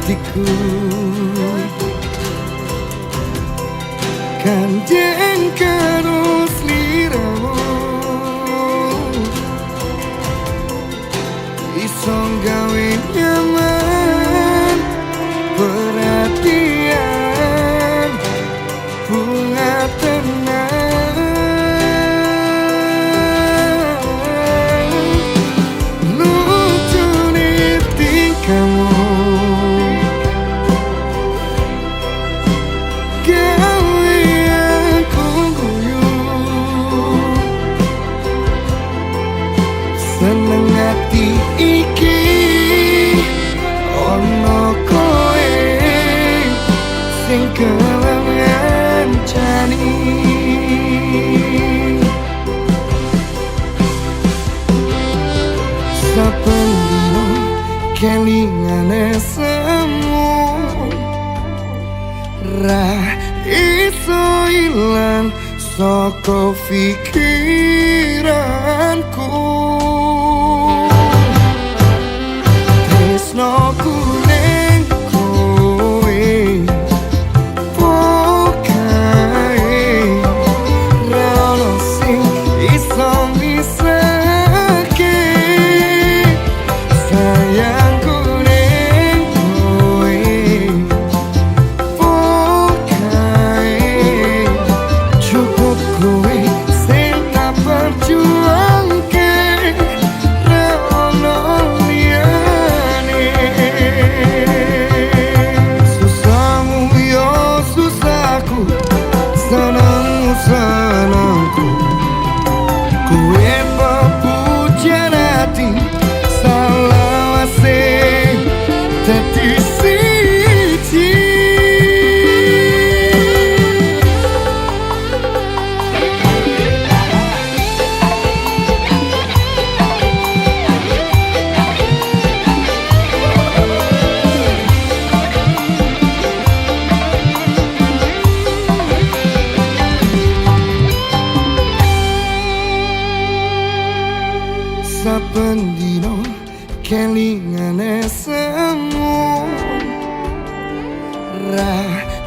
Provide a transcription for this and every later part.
atiku kandeng karo sliramu iso gawe nyaman perhatian bunga tenang lucu nih tingkahmu gawe aku guyu seneng hati iki ono koe sing gelem ngancani saben dino kelingane semu ra iso ilang saka pikiranku tresnoku ning kowe pokae ra ono sing iso misake sayangku ning kowe pokae cukup kowe sing tak perjuangke ra ono liyane susahmu yo susahku senengmu senengku kowe pepujian hati salawase dadi siji saben dino kelingane semu ra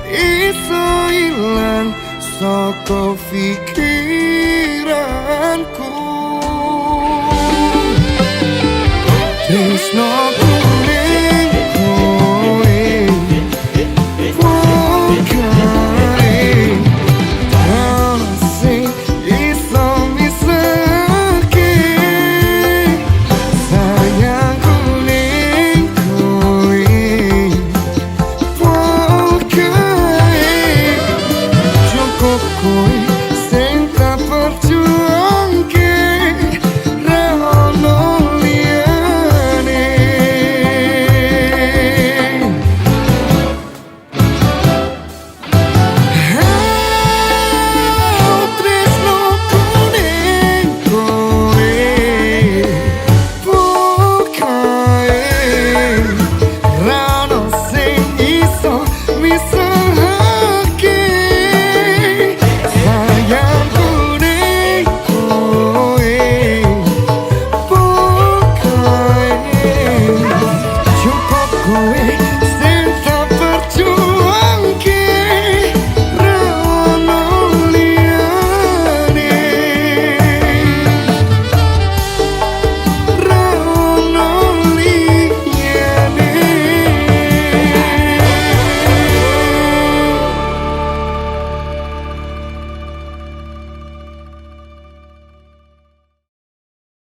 iso ilang saka pikiranku tresno